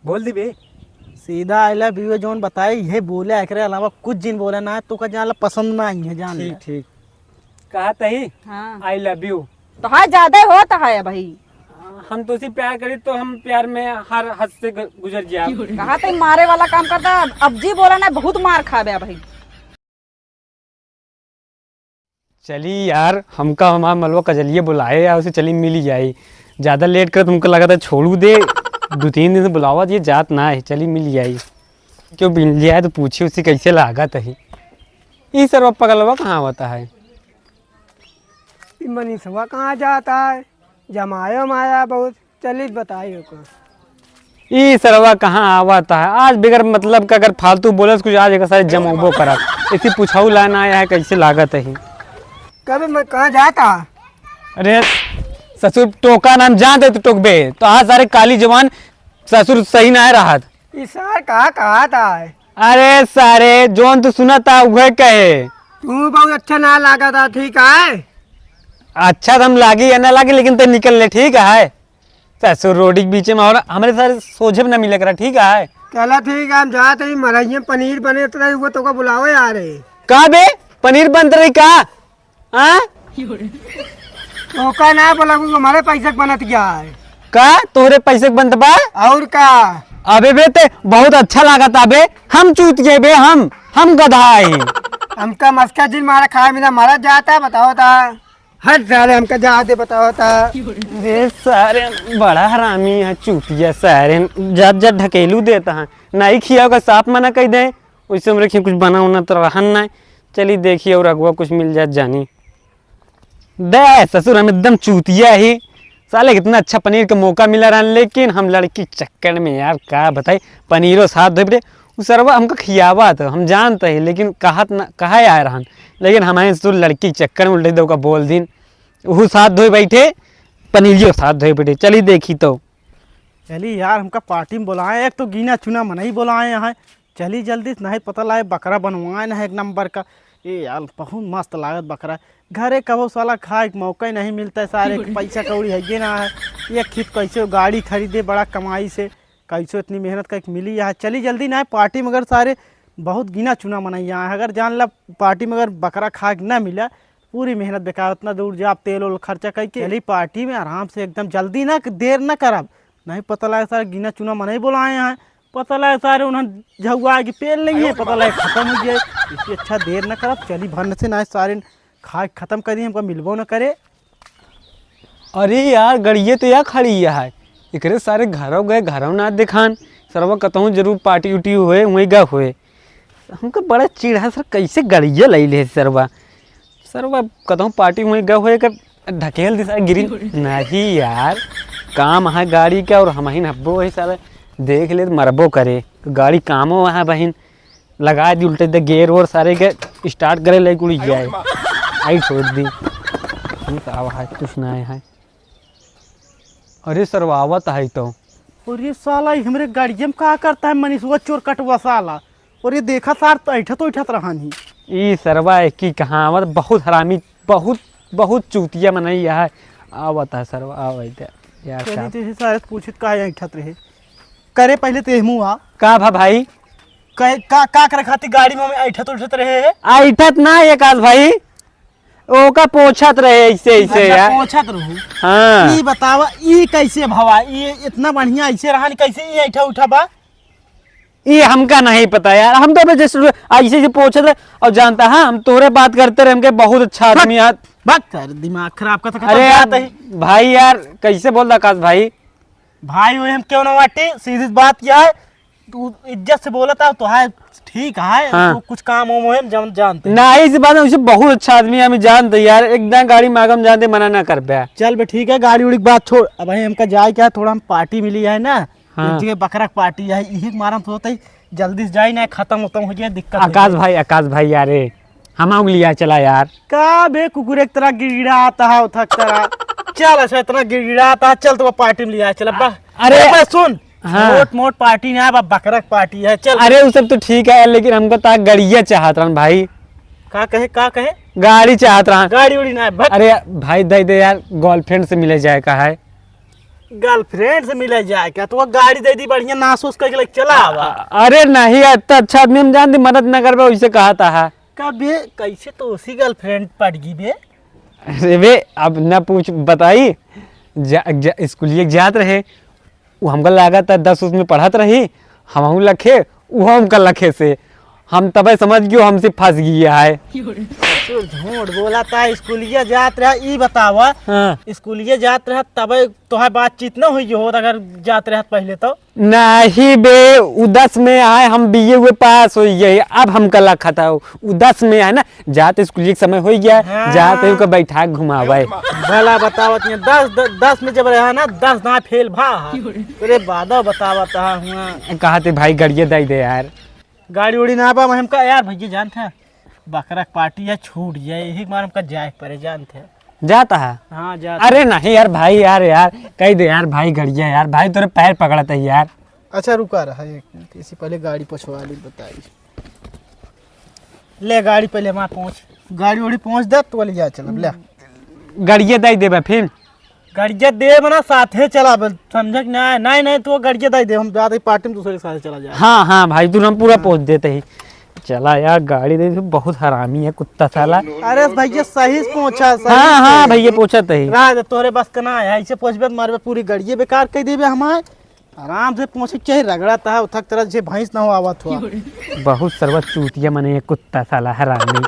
बोल दी बे। सीधा I love you zone बताई ये बोले एकरे अलावा कुछ जिन बोला ना तो का जान ला पसंद ना आई है जान ले। ठीक ठीक कहा तही हाँ आई लव यू। तो हाँ ज्यादा होता है भाई। हम तो उसी प्यार करी तो हम प्यार में हर हद से गुजर जाए। कहा तो मारे वाला काम करता। अब जी बोला ना बहुत मार खा गया भाई। चली यार हमका हमारा मलवा कजलिए बुलाए यार उसे चली मिल ही जाए। ज़्यादा लेट कर तुमको लगा था छोड़ू दे 2-3 दिन से बुलावा ये जात ना है चली मिल जाए। क्यों मिल जाए तो पूछे उसे कैसे लागत है। ये सर पगलवा कहाँ होता है। मनीषवा कहाँ जाता है जमायो माया बहुत चलिए बताइए को। ये सरवा कहाँ आवता है आज बगैर मतलब का अगर फालतू बोले कुछ आज एक सारे जमोबो करा इसी पूछाऊ लाना आया है कैसे लागत है। कभी मैं कहाँ जाता। अरे ससुर टोका नाम जानते तो टोकबे तो आज सारे काली जवान ससुर सही ना रहा। इस सार कहा था। अरे सारे जोन तो सुना था वह कहे तू बहुत अच्छा ना लगा था ठीक है। अच्छा तो हम लागी या ना लागी लेकिन तो निकल ले ठीक है। ससुर रोडी के बीच में और हमारे सारे सोझे में ना मिले करा ठीक है। चला ठीक है हम जाते ही मरइये पनीर बने तो वो तो का बुलाओ यार। कहा बे पनीर बन रही का तो का ना बोला हमारे पैसे बनत गया है। का तोहरे पैसे के बनत बा और का अबे बे ते बहुत अच्छा लगा था बे हम चूत गए बे हम गधा है। हमका मस्का जिन मारा खाया मेरा मारा जाता बताओ था हर सारे हमका जाते बताओ था। वे सारे बड़ा हरामी है चूतिया सारे जब जब ढकेलू देता है नहीं खिया का साफ मना कह दे वैसे हम रखिए कुछ बना होना तो रहन ना चलिए देखिए और अगुआ कुछ मिल जाए जानी दे ससुर हम एकदम चूतिया ही साले कितना अच्छा पनीर का मौका मिला रहा लेकिन हम लड़की चक्कर में यार क्या बताए पनीरों साथ धोपे उस सरवा हमको खियावा था हम जानते हैं लेकिन कहा आए रहन लेकिन हमारे ससुर लड़की चक्कर में उल्टे दो का बोल दिन वो साथ धोए बैठे पनीरियों साथ धोए बैठे चलिए देखी तो चली यार हमका पार्टी में बुलाए एक तो गिना चुना मन ही बुलाए यहाँ चली जल्दी नहीं पता लाए बकरा बनवाए ना एक नंबर का। ये यार बहुत मस्त लागत बकरा घरे कबो साला खाए मौका ही नहीं मिलता है सारे पैसा कौड़ी है ना है। ये खित कैसे गाड़ी खरीदे बड़ा कमाई से कैसे इतनी मेहनत का मिली यहाँ चली जल्दी ना पार्टी में अगर सारे बहुत गिना चुना मनाई यहाँ अगर जान ला पार्टी में अगर बकरा खा ना मिला पूरी मेहनत बेकार उतना दूर जाप तेल उल खर्चा करके चली पार्टी में आराम से एकदम जल्दी ना देर ना करब नहीं पता लगे सारे गिना चुना मनाई बुलाए यहाँ पता लगे सारे उन्हें झुआ की पेल नहीं है पता लगे खत्म हो जाए इससे अच्छा देर ना करब चली भर से ना सारे खा खत्म कर दिए हमको मिलबो न करे। अरे यार गड़िए तो यार खड़ी है एकरे सारे घरों गए घरों ना दिखान सरवा कतहूँ जरूर पार्टी उटी हुए वहीं गा हुए हमको बड़ा चिढ़ा सर कैसे गड़िए ले ले सरवा कतहूँ पार्टी वहीं गा हुए कर ढकेल दी सारे गिरी नहीं यार काम है गाड़ी का और हम ही हब्बो है सारे देख ले मरबो करे तो गाड़ी कामो वहाँ बहन लगा दी उल्टे दे गेर और सारे के स्टार्ट करे ले कुड़ी जाए आई छोड़ दी आवाज कुछ ना है। अरे सरवावत है तो और ये साला हमारे गाड़िया में क्या करता है मनीषवा चोर कटवा साला और ये देखा सार तो ऐठत रहानी ई सरवा एक की कहावत बहुत हरामी बहुत चूतिया मनाई है आवत है सरवा आवत यार चली तो सारे पूछित का ऐठत रहे करे पहले ते मुँह का भाई का करे खाती गाड़ी में ऐठत रहे है ऐठत ना एक आध भाई ओका पोछत रहे ऐसे यार पोछत रहूं। हाँ ई बतावा ई कैसे भवा ये इतना बढ़िया ऐसे रहा कैसे ई ऐठा उठा बा ये हमका नहीं पता यार हम तो जैसे ऐसे से पोछत रहे और जानता है हम तोरे बात करते रहे हमके बहुत अच्छा आदमी यार बात कर दिमाग खराब का तो अरे यार भाई यार कैसे बोल रहा आकाश भाई वो हम क्यों ना बाटे सीधी बात क्या है तू इज्जत से बोला था तो है ठीक है। हाँ। तो कुछ काम हम जानते ना इस बात में उसे बहुत अच्छा आदमी है हमें जानते यार एकदम गाड़ी मागम जानते मना ना कर पाया चल बे ठीक है गाड़ी उड़ी की बात छोड़ अब भाई हमका जाए क्या थोड़ा हम पार्टी मिली है ना हाँ। एक जगह बकरा पार्टी है यही मारा सोचता ही जल्दी से जाए ना खत्म हो जाए दिक्कत आकाश भाई यार हम लिया चला यार का बे कुकुर एक तरह गिड़गिड़ा आता है उथक तरह चल अच्छा इतना गिड़गिड़ा आता है चल तो पार्टी में लिया चल अरे सुन हाँ। मोट पार्टी नहीं है बकरा पार्टी है चल अरे वो सब तो ठीक है लेकिन हमको तो गड़िया चाहत रहा भाई का कहे गाड़ी चाहत रहा गाड़ी उड़ी ना अरे भाई दे यार गर्लफ्रेंड से मिले जाए का है गर्लफ्रेंड से मिले जाए क्या तो वो गाड़ी दे दी बढ़िया नासूस करके लेके चला आवा। अरे नहीं इतना अच्छा आदमी हम जानते मदद न कर वैसे कहा था। कबे कैसे तो उसी गर्लफ्रेंड पड़ गई बे। अरे वे अब न पूछ बताई स्कूल जात रहे वो हमका लगा था 10 उसमें पढ़त रही हम लखे वो हमका लखे से हम तब समझ गयो हमसे फंस गया है। तो झूठ बोला था स्कूलिया जात रहा ई बतावा। हाँ। स्कूलिया जात रहा तब तोहार बातचीत न हुई हो अगर जात रहा पहले तो। नहीं बे उ 10 में आए हम बीए हुए पास हो गए अब हम कल रखा था उ 10 में है ना जाते स्कूल के समय हो गया हाँ। जाते उनका बैठा घुमावे भला बतावत नहीं 10 में जब रहा ना 10 ना फेल भा अरे बादा बतावत हुआ कहा थे भाई गड़िए दे दे यार गाड़ी उड़ी ना बा हमका यार भैया जान था बकरा पार्टी या छूट जाए यही मार हमका जाए परे जान थे जाता है। हाँ जा। अरे नहीं यार भाई यार कह दे यार भाई गड़िया यार भाई तेरे पैर पकड़ता है यार। अच्छा रुका रहा एक मिनट इसी पहले गाड़ी पछवा ली बताई ले गाड़ी पहले वहाँ पहुँच गाड़ी उड़ी पहुँच दे तो ले जा चल ले गड़िए दे देबे फिर गड़िया दे बना साथे चला समझ ना नहीं तो गड़िया दे दे हम जाते पार्टी में दूसरे के साथ चला जाए। हाँ भाई तू हम पूरा पहुँच देते ही चला यार गाड़ी दे बहुत हरामी है कुत्ता साला। अरे भैया सही से पहुंचा हाँ भैया पूछा ही राज तोरे बस का ना है ऐसे पहुंचबे मारबे पूरी गड़िए बेकार कर देबे हमारे आराम से पहुंचे चाहे रगड़ा था उथक तरह से भैंस ना हो आवत हुआ बहुत सर्वत चूतिया मने कुत्ता साला हरामी।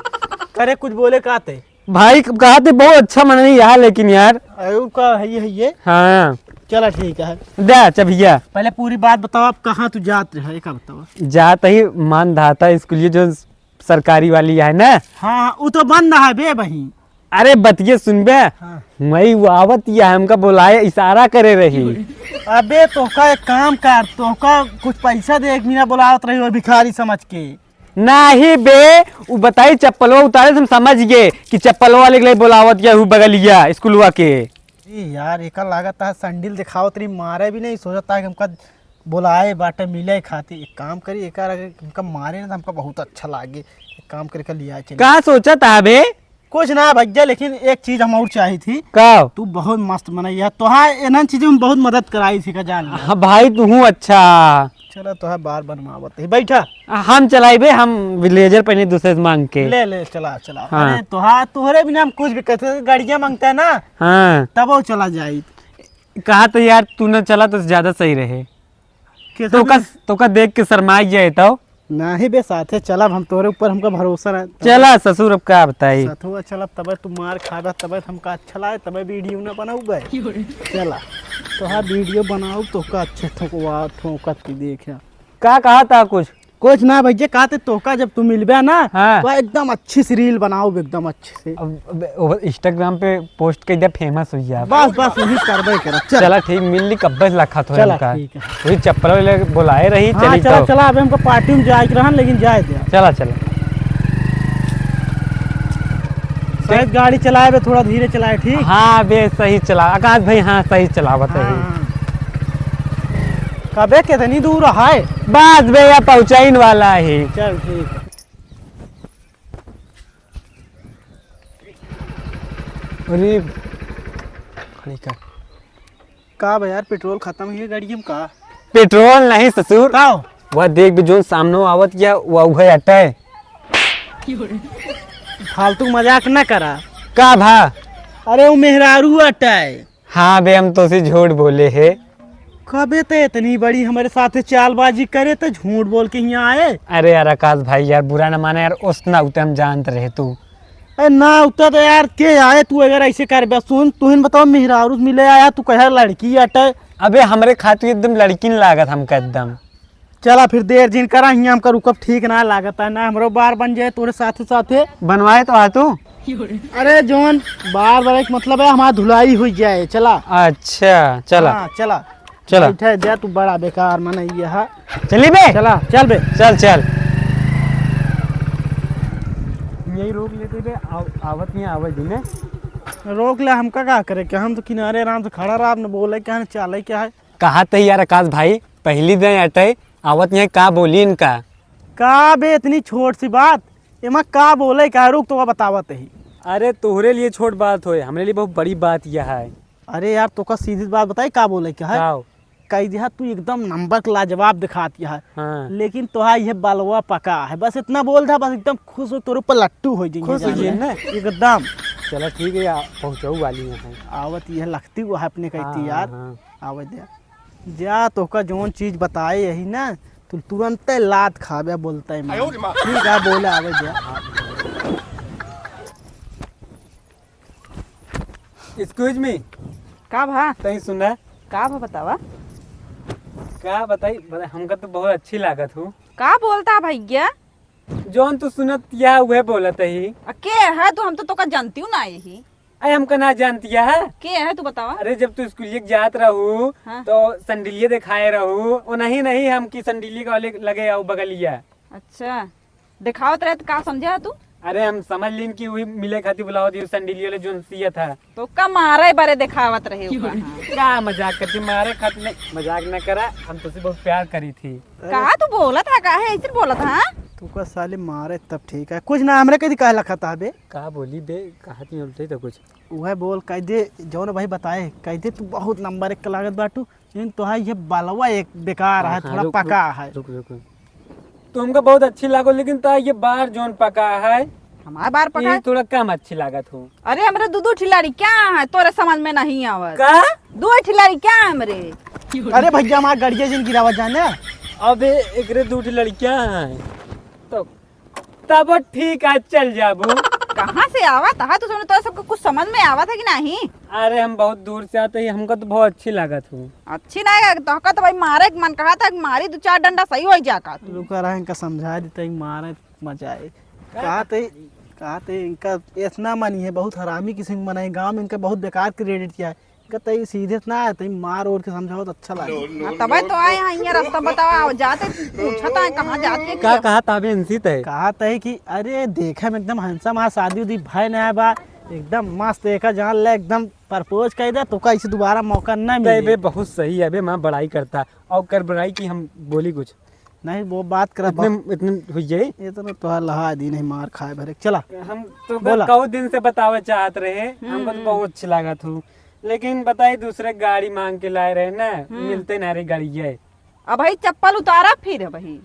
करे कुछ बोले कहते भाई कहा थे बहुत अच्छा मने यार लेकिन यार का है ये हाँ चला ठीक है दे अच्छा भैया पहले पूरी बात बताओ आप कहाँ तू जात रहे एक बताओ। जाता ही मान धाता स्कूल जो सरकारी वाली है ना। हाँ वो तो बंद है बे बही। अरे बतिये सुनबे हाँ। मैं वो आवत या हमका बुलाए इशारा करे रही। अबे तो का एक काम कर तो का कुछ पैसा दे 1 महीना बुलावत रही और भिखारी समझ के नहीं बे वो बताई चप्पलवा उतारे हम समझ गए कि चप्पलवा वाले के लिए बुलावत या बगलिया स्कूलवा के यार एक लागत है संडिल दिखाओ तेरी मारे भी नहीं सोचता है कि हमका बुलाए बाटे मिले खाती एक काम करी एक अगर हमका मारे ना तो हमका बहुत अच्छा लागे एक काम करके लिया चलिए। कहाँ सोचा था बे कुछ ना भैया लेकिन एक चीज हम और चाहिए थी कब तू बहुत मस्त बनैया तोहार एना चीजें में बहुत मदद कराई थी का जान लिया। हाँ भाई तू हूँ अच्छा चलो तोहार बार बनवावत है बैठा हम चलाई बे हम विलेजर पहने दूसरे से मांग के ले चला हाँ। अरे तोहार तोहरे बिना हम कुछ भी कहते गाड़ियाँ मांगता है ना हाँ तब वो चला जाए कहा तो यार तू न चला तो ज्यादा सही रहे कैसा तो का देख के शर्मा जाए तो नहीं बे साथे चलब हम तोरे ऊपर हमका भरोसा है चला ससुर अब क्या बताई साथवा चलब तब तू मार खाबे तब हमका अच्छा लागे तब वीडियो ना बनाऊ बे चला तो हाँ वीडियो बनाऊ तो का अच्छे ठोकवा ठोकत देख क्या कहा था कुछ ना भैया कहते तो का जब तू मिलबे ना हाँ। तो एकदम अच्छी सी रील बनाओ एकदम अच्छे से अब इंस्टाग्राम पे पोस्ट कर दिया फेमस हुई है बस वही करबे कर चला ठीक मिल ली कब्बे लखा तो चला हमका ठीक है वही चप्पल वाले बुलाए रही हाँ, चली चला तो चला अबे हमको पार्टी में जाए रहन लेकिन जाए दे चला शायद गाड़ी चलाए बे थोड़ा धीरे चलाए ठीक हाँ बे सही चला आकाश भाई हाँ सही चलावत है हाँ। कबे कितनी दूर है बस भैया पहुंचाइन वाला है चल ठीक है अरे खड़ी कर का बे यार पेट्रोल खत्म ही है गाड़ी में का पेट्रोल नहीं ससुर का वह देख भी जो सामने आवत या वह अटे फालतू मजाक न करा का भा अरे वो मेहरारू अटाए हाँ बे हम तो से झूठ बोले है कबे तो इतनी बड़ी हमारे साथ चालबाजी करे तो झूठ बोल के यहाँ आए अरे यार आकाश भाई यार बुरा ना माने यार उतना उतना हम जानते रहे तू अरे ना उतना तो यार के आए तू अगर ऐसे कर बे सुन तू बताओ मेहरारू मिले आया तू कह लड़की अटे अबे हमरे खातू एकदम लड़की नहीं लागत हमका एकदम चला फिर देर जिन करा हियाँ हमका रुकब ठीक ना लागत है ना हमरो बार बन जाए तोरे साथे साथे बनवाए तो आ तू अरे जोन बार बार एक मतलब है हमारा धुलाई हुई जाए चला अच्छा चला हाँ, चला चला बैठे जा तू बड़ा बेकार मन ये है चली बे चला चल बे चल यही रोक लेते बे आवत नहीं आवत जी ने रोक ले हमका क्या करे क्या हम तो किनारे आराम से खड़ा रहा न बोले क्या चाले क्या है कहा तो यार आकाश भाई पहली दिन अटे आवत नहीं का बोली इनका का बे इतनी छोट सी बात एमा का बोले क्या रुक तो बतावत ही अरे तोहरे लिए छोट बात होए हमरे लिए बहुत बड़ी बात यह है अरे यार तो का सीधी बात बताई का बोले क्या है जाओ। कही दिया तू एकदम नंबर का लाजवाब दिखाती है हाँ लेकिन तोहार ये बालवा पका है बस इतना बोल था बस एकदम खुश हो तोरे ऊपर लट्टू हो जाएंगे खुश हो जान जाइए ले। ना। एकदम चलो ठीक है पहुँचाऊ वाली है। आवत यह लगती वो है अपने कहती यार हाँ। आवत दिया जा तो का जोन चीज बताए यही ना तू तुरंत लात खाबे बोलता है मैं। ठीक है बोले आवे जा एक्सक्यूज मी, का भा तही सुना का भा बतावा का बताई हमका तो बहुत अच्छी लागत हूँ। का बोलता भैया जौन तू सुनत या वह बोलत ही। के है तू हम तो का जानती हूँ ना यही अरे हमका ना जानतिया है। के है तू बतावा अरे जब तू स्कूल जात रहू हाँ। तो संडिलिये दिखाए रहू वो नहीं नहीं हम की संडिलिये का लगे आओ बगलिया। अच्छा दिखावत रहे तो का समझा है तू अरे हम समझ लीन कि वही मिले खातिर बुलाओ दियो संडिलिये वाले जोन सिया था। तो का मारे बारे दिखावत रहे उ कहाँ। क्या मजाक करती मारे खातिर नहीं मजाक न करा हम तुझसे बहुत प्यार करी थी। का तू बोला था का है ऐसे बोला था तू का साले मारे तब ठीक है कुछ ना हमरे कदी कह लखा था बे का बोली बे कहा थी बोलते तो कुछ वह बोल कह दे जौन भाई बताए कह दे तू बहुत नंबर एक का लागत बाटू लेकिन तो ये बालवा एक बेकार है थोड़ा रुक, पका है रुक रुक तुमको बहुत अच्छी लागो लेकिन ता ये बार जोन पका है हमारे बार पका ये थोड़ा कम अच्छी लागत हो। अरे हमरे दो ठिलाड़ी क्या है तोरे समझ में नहीं आवत का दो ठिलाड़ी क्या है हमरे अरे भैया हमारा गड़िया जिन गिरावा जाने अबे एकरे दूठी लड़कियां हैं तो तब ठीक है चल जाबू। कहाँ से आवा था तो तोरे सबको कुछ समझ में आवा था कि नहीं अरे हम बहुत दूर से आते ही हमको तो बहुत अच्छी लागत हूँ। अच्छी नहीं तो का तो भाई मारे के मन कहा था कि मारी दो चार डंडा सही हो जा का रुका रहा इनका समझा देते मारे मजा आए कहा थे इनका इतना मनी है बहुत हरामी किस्म मनाई गांव में इनका बहुत बेकार क्रेडिट किया है इनका तई सीधे ना है तई मार और के समझाओ तो अच्छा लगे तब तो आए यहाँ ये रास्ता बतावा जाते पूछता है कहाँ जाते का कहा ताबे इंसित है। कहा था कि अरे देखा में एकदम हैंडसम है शादी उदी भाई नया बा एकदम मस्त देखा जान ले एकदम प्रपोज कर दे तो कैसे दोबारा मौका न बे मिले बहुत सही है बे माँ बड़ाई करता और कर बड़ाई की हम बोली कुछ नहीं वो बात कर इतने हुई जाए ये तो तो लहा दी नहीं मार खाए भरे चला हम तो बोला। बहुत दिन से बतावे चाहत रहे हमको तो बहुत अच्छी लागत हूँ लेकिन बताइए दूसरे गाड़ी मांग के लाए रहे ना मिलते ना रे गाड़ी है। अब भाई चप्पल उतारा फिर भाई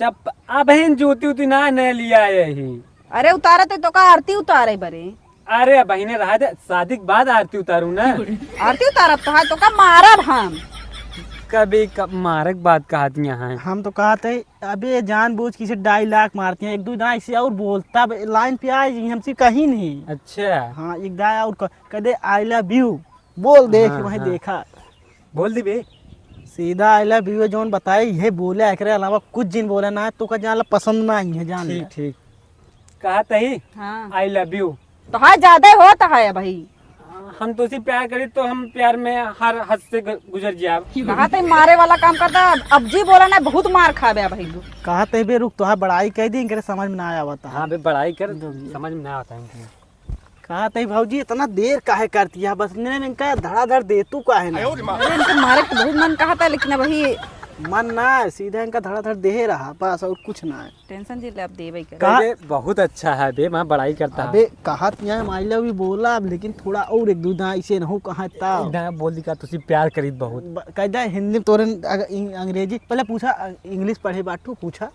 चप अब जूती उती ना न लिया यही। अरे उतारा तो का आरती उतारे बरे अरे बहने रहा दे शादी के बाद आरती उतारू ना आरती उतारा तो का मारब हम कभी कब मारक बात कहती हैं। हम तो कहा थे अबे जानबूझ किसी डायलॉग मारती हैं एक दो ना ऐसे और बोलता लाइन पे आए हमसे कहीं नहीं अच्छा हाँ एक दाया और कदे आई लव यू बोल दे हाँ, वही हाँ। देखा बोल दी बे सीधा आई लव यू जोन बताए ये बोले एकरे अलावा कुछ जिन बोले ना तो का जान पसंद ना आई है जान ले। ठीक ठीक कहा तही हाँ आई लव यू तो हाँ ज्यादा होता है भाई हम तो उसी प्यार करी तो हम प्यार में हर हद से गुजर जाए। कहा थे मारे वाला काम करता अब जी बोला ना बहुत मार खा गया भाई कहा थे बे रुक तो बड़ाई कह दी इनके समझ में ना आया होता हाँ बे बड़ाई कर समझ में ना आता है। कहा थे भाजी इतना देर काहे करती है बस इनका धड़ाधड़ दे तू काहे ना अरे इनके मारे के बहुत मन कहा था लेकिन वही मन ना है सीधा इनका धड़ाधड़ दे रहा बस और कुछ ना है टेंशन जी ले अब दे भाई कर कहा बे बहुत अच्छा है बे मैं बड़ाई करता अबे कहा आई लव यू बोला लेकिन थोड़ा और एक दूधा ऐसे न हो कहा था ना बोल दी का तुसी प्यार करी बहुत कहता हिंदी में तोरे अंग्रेजी पहले पूछा इंग्लिश पढ़े बाटू पूछा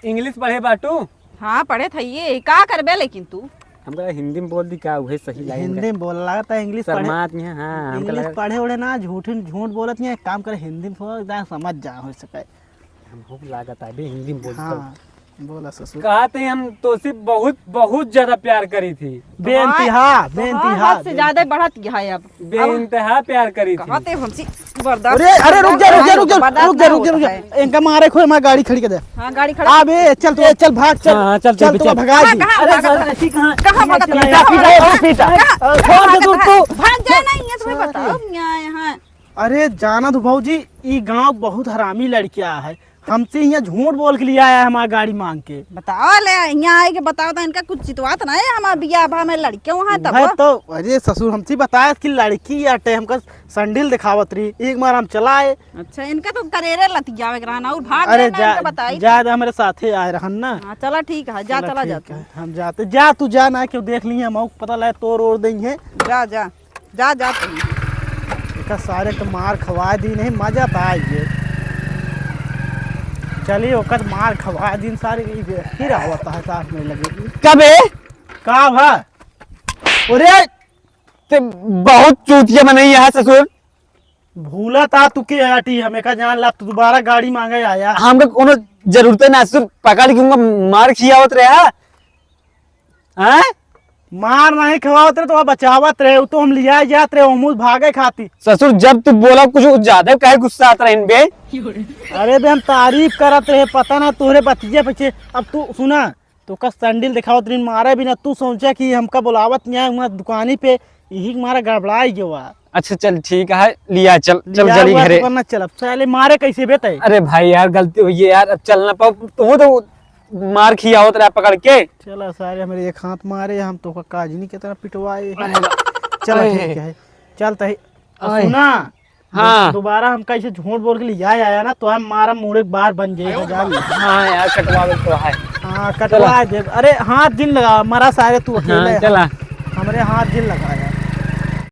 इंग्लिश पढ़े बाटू हाँ पढ़े थे ये का करबे लेकिन तू हमका हिंदी में बोल दी का वही सही लाइन हिंदी में बोल लगा था इंग्लिश पढ़े शर्मात नहीं है। हाँ हमका इंग्लिश लगा पढ़े उड़े ना झूठ बोलत नहीं एक काम करे हिंदी में थोड़ा समझ जा हो सके हमको लागत है बे हिंदी में बोल हाँ बोला ससुर कहा थे हम तो सिर्फ बहुत बहुत ज्यादा प्यार करी थी बेइंतहा बेइंतहा हद से ज्यादा बढ़त गया है अब बेइंतहा प्यार करी थी। कहते हमसे बर्दाश्त अरे अरे रुक जा रुक जा रुक जा बर्दाश्त रुक जा ना रुक जा रुक जा होता है। इनका मारे खोए मैं गाड़ी खड़ी कर दे हाँ गाड़ी खड़ा अबे चल तो चल भाग चल हाँ, चल, चल चल, तो चल। भगा दी कहाँ भागत है? पीटा, पीटा, पीटा। छोड़ दे तू तू भाग जाए नहीं है तुम्हें बताओ यहाँ अरे जाना तो भाजी ये गांव बहुत हरामी लड़कियां है हमसे यहाँ झूठ बोल के लिए आया है हमारा गाड़ी मांग के बताओ ले यहाँ आए के बताओ तो इनका कुछ चितवात ना है हमारा बिया भा में लड़कियां वहाँ भाई तब तो अरे ससुर हमसे बताया कि लड़की आटे हमका संडिल दिखावत रही एक बार हम चलाए अच्छा इनका तो करेरे लतियावे के रहना और भाग अरे जाना इनका बताई जा हमारे साथे आए रहन ना हाँ चला ठीक है जा चला ठीक जाते है, हम जाते जा तू जा ना क्यों देख लिए हम पता लगे तोड़ ओड़ देंगे जा जा जा जा तुम। इसका सारे के मार खवा दी नहीं मजा था ये। चलिए ओकर मार खवा दिन सारे फिर आवता है साथ में लगेगी कब है का भा अरे ते बहुत चूतिया बनाई है ससुर। भूला था तू के आटी हमें का जान ला तू दोबारा गाड़ी मांगे आया। हमका कोनो जरूरत ना ससुर पकड़ के उनका मार खियावत रहे हैं। मार नहीं खवावत रहे तो बचावत रहे तो हम लिया जात रहे ओमूस भागे खाती। ससुर जब तू बोला कुछ ज्यादा काहे गुस्सा आता रहे बे। अरे बे हम तारीफ करत रहे पता ना तोहरे बतिये पीछे। अब तू सुना तो का सैंडल दिखावत रही मारे बिना तू सोचा कि हमका बुलावत नहीं है दुकानी पे यही मारा गड़बड़ाई गया। अच्छा चल ठीक है लिया चल चल लिया जल्दी हुआ घरे। तो करना चल अब साले मारे कैसे बेटे। अरे भाई यार गलती हुई है यार अब चलना पाओ तो मार खियावत रहा पकड़ के। चला सारे हमारे एक हाथ मारे हम तो काजनी की तरह पिटवाए। अरे चल अरे। ठीक है चल तही अरे। सुना हाँ। दोबारा हम कैसे झूठ बोल के लिया आया ना तो हम मारा मुड़े बार बन जाएगा जान। हाँ यार कटवा दे तो है। हाँ कटवा दे। अरे हाथ दिन लगा मरा सारे तू अकेले हाँ चला हमारे हाथ दिन लगाया।